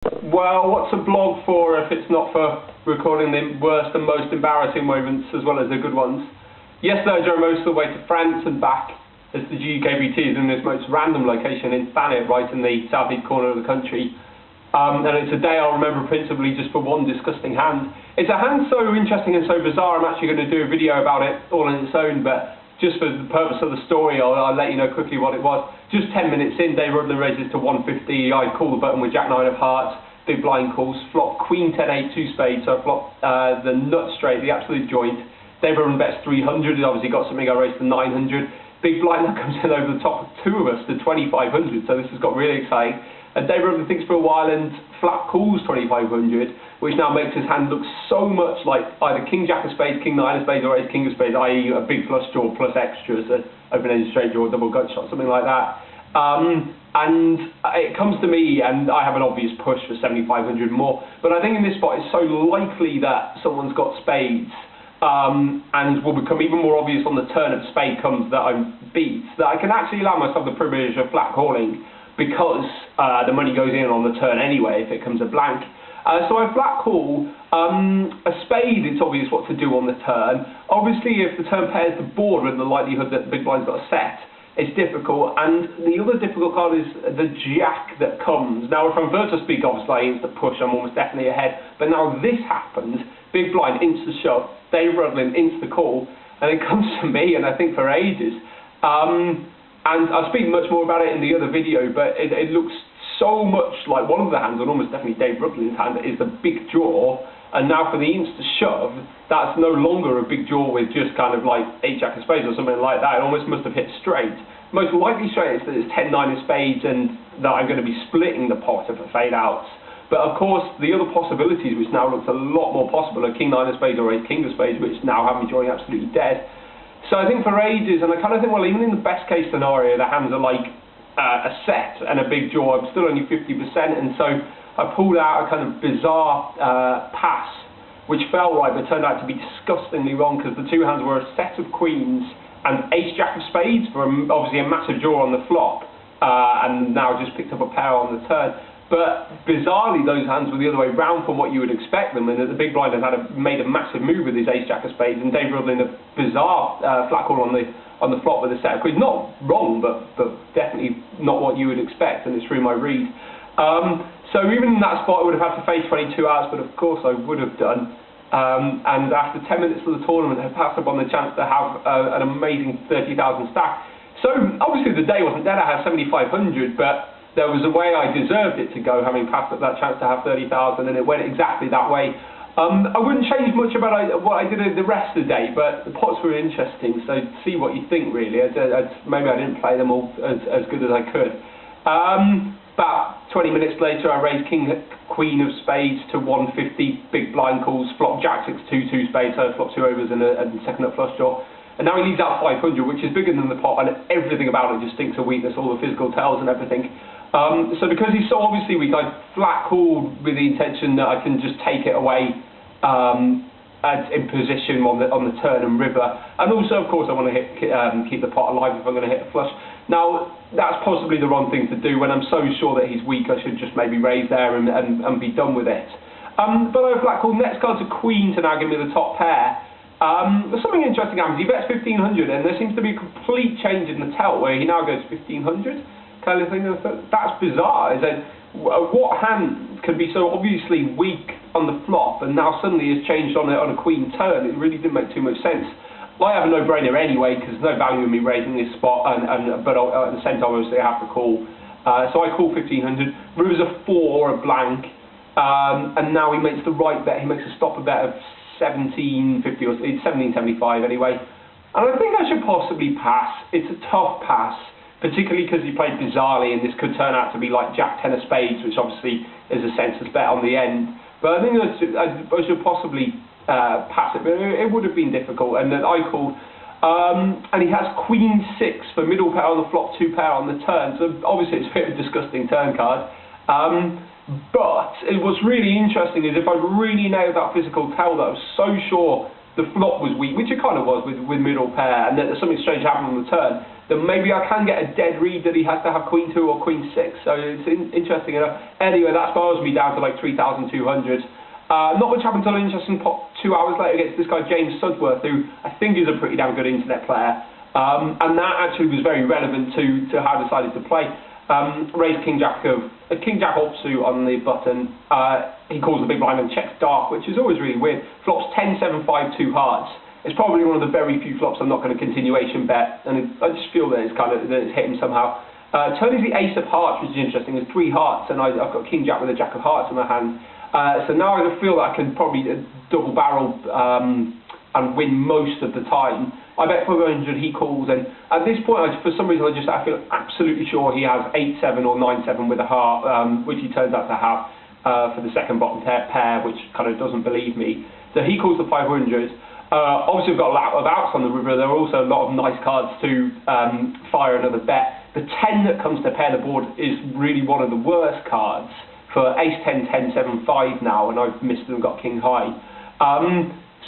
Well, what's a blog for if it's not for recording the worst and most embarrassing moments as well as the good ones? Yesterday I drove most of the way to France and back as the GUKBT is in this most random location in Thanet, right in the southeast corner of the country. And it's a day I'll remember principally just for one disgusting hand. It's a hand so interesting and so bizarre I'm actually going to do a video about it all on its own, but just for the purpose of the story I'll let you know quickly what it was. Just 10 minutes in, Dave Rudlin raises to 150, I call the button with Jack 9 of hearts, big blind calls, flop Queen 10 8 2 spades, so I flop the nut straight, the absolute joint. Dave Rudlin bets 300, he's obviously got something, I raised to 900. Big blind that comes in over the top of two of us to 2500, so this has got really exciting. And Dave Rudlin thinks for a while and flat calls 2500, which now makes his hand look so much like either King Jack of spades, King 9 of spades, or Ace King of spades, i.e. a big flush draw plus extras, open-ended straight draw, double gut shot, something like that. And it comes to me, and I have an obvious push for 7500 more, but I think in this spot it's so likely that someone's got spades, and will become even more obvious on the turn of spade comes that I'm beat, that I can actually allow myself the privilege of flat calling, because the money goes in on the turn anyway if it comes a blank. So I flat call. A spade, it's obvious what to do on the turn. Obviously if the turn pairs the board with the likelihood that the big blind's got a set, it's difficult, and the other difficult card is the jack that comes. Now if I'm versus speak, obviously I insta push, I'm almost definitely ahead, but now this happens, big blind insta shove, Dave Rudlin insta call, and it comes to me, and I think for ages. And I'll speak much more about it in the other video, but it looks so much like one of the hands, and almost definitely Dave Rudlin's hand, is the big draw, and now for the insta shove, that's no longer a big draw with just kind of like 8 jack of spades or something like that. It almost must have hit straight. Most likely straight is that it's 10 9 of spades and that I'm going to be splitting the pot if it fade outs. But of course, the other possibilities, which now looks a lot more possible, are King 9 of spades or Ace King of spades, which now have me drawing absolutely dead. So I think for ages, and I kind of think, well, even in the best case scenario, the hands are like a set and a big draw, I'm still only 50%, and so I pulled out a kind of bizarre pass, which felt right, but turned out to be disgustingly wrong, because the two hands were a set of queens and Ace Jack of spades for obviously a massive draw on the flop, and now just picked up a pair on the turn. But bizarrely, those hands were the other way round from what you would expect them, and that the big blind had made a massive move with his Ace Jack of spades, and Dave Rudlin a bizarre flat call on the flop with a set of queens. Not wrong, but definitely not what you would expect, and it's through my read. So even in that spot, I would have had to face 22 hours, but of course I would have done. And after 10 minutes of the tournament, I passed up on the chance to have an amazing 30,000 stack. So obviously the day wasn't dead. I had 7,500, but there was a way I deserved it to go, having passed up that chance to have 30,000, and it went exactly that way. I wouldn't change much about what I did the rest of the day, but the pots were interesting, so see what you think, really. Maybe I didn't play them all as good as I could. About 20 minutes later, I raised King Queen of spades to 150, big blind calls, flop Jack 6 2 2 spades, so I flop 2 overs and a second up flush draw. And now he leaves out 500, which is bigger than the pot, and everything about it just stinks of weakness, all the physical tells and everything. So because he's so obviously weak, I flat called with the intention that I can just take it away in position on the turn and river. And also, of course, I want to keep the pot alive if I'm going to hit a flush. Now, that's possibly the wrong thing to do. When I'm so sure that he's weak, I should just maybe raise there and be done with it. But I flat called. Next card's a queen to now give me the top pair. There's something interesting happens. He bets 1500, and there seems to be a complete change in the tell where he now goes 1500. Kind of thing. That's bizarre. Is that what hand can be so obviously weak on the flop and now suddenly has changed on a queen turn? It really didn't make too much sense. I have a no-brainer anyway, because there's no value in me raising this spot, but the center obviously I have to call. So I call 1500. River's a 4 or a blank, and now he makes the right bet. He makes a stopper bet of 1750 or 1775 anyway. And I think I should possibly pass. It's a tough pass, particularly because he played bizarrely, and this could turn out to be like Jack 10 of spades, which obviously is a senseless bet on the end. But I think I should possibly pass it, but it would have been difficult. And then I called, and he has Queen 6 for middle pair on the flop, 2 pair on the turn. So obviously it's a bit of a disgusting turn card. But what's really interesting is if I really nailed that physical tell that I was so sure the flop was weak, which it kind of was with middle pair, and that something strange happened on the turn, then maybe I can get a dead read that he has to have Queen 2 or Queen 6. So it's interesting enough. Anyway, that spirals me down to like 3,200. Not much happened until an interesting pot 2 hours later against this guy James Sudworth, who I think is a pretty damn good internet player. And that actually was very relevant to how I decided to play. Raised King Jack offsuit on the button. He calls the big blind and checks dark, which is always really weird. Flops 10, 7, 5, 2 hearts. It's probably one of the very few flops I'm not going to continuation bet, and I just feel that it's hit him somehow. Turn is the ace of hearts, which is interesting. There's 3 hearts, and I've got King Jack with a Jack of hearts in my hand. So now I feel that I can probably double barrel and win most of the time. I bet 500 he calls, and at this point, for some reason, I feel absolutely sure he has 8-7 or 9-7 with a heart, which he turns out to have for the second bottom pair, which kind of doesn't believe me. So he calls the 500. Obviously, we've got a lot of outs on the river. There are also a lot of nice cards to fire another bet. The 10 that comes to pair the board is really one of the worst cards for ace 10, 10, 7, 5 now, and I've missed and got king high.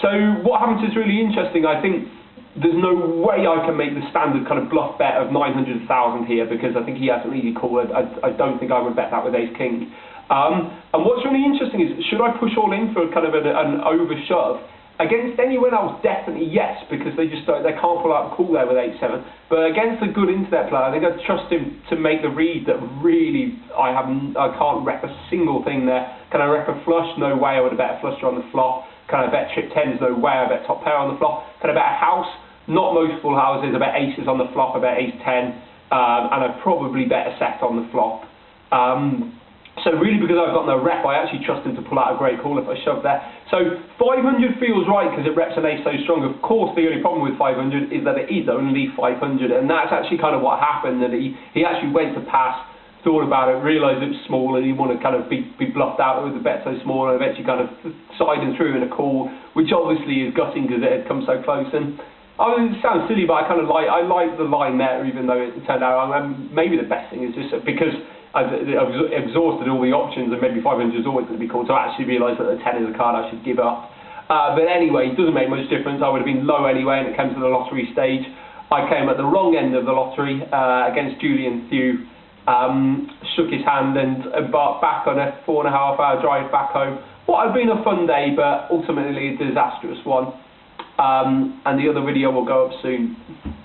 So what happens is really interesting. I think there's no way I can make the standard kind of bluff bet of 900,000 here, because I think he has an easy call. I don't think I would bet that with ace king. And what's really interesting is, should I push all in for kind of an over shove? Against anyone else, definitely yes, because they can't pull out a call there with 8-7. But against a good internet player, I think I'd trust him to make the read that really I can't rep a single thing there. Can I rep a flush? No way. I would have bet a flusher on the flop. Can I bet trip 10s? No way. I bet top pair on the flop. Can I bet a house? Not most full houses. I bet aces on the flop. I bet ace 10, and I probably bet a set on the flop. So really, because I've got no rep, I actually trust him to pull out a great call if I shove there. So 500 feels right because it reps an ace so strong. Of course, the only problem with 500 is that it is only 500, and that's actually kind of what happened. That he actually went to pass, thought about it, realised it was small, and he wanted to kind of be bluffed out with the bet so small, and eventually kind of siding through in a call, which obviously is gutting because it had come so close. And it sounds silly, but I like the line there, even though it turned out. Maybe the best thing is just because I've exhausted all the options, and maybe 500 is always going to be called, so I actually realised that the 10 is a card I should give up. But anyway, it doesn't make much difference. I would have been low anyway, and it came to the lottery stage. I came at the wrong end of the lottery against Julian Thew, shook his hand and embarked back on a 4.5-hour drive back home. What had been a fun day, but ultimately a disastrous one. And the other video will go up soon.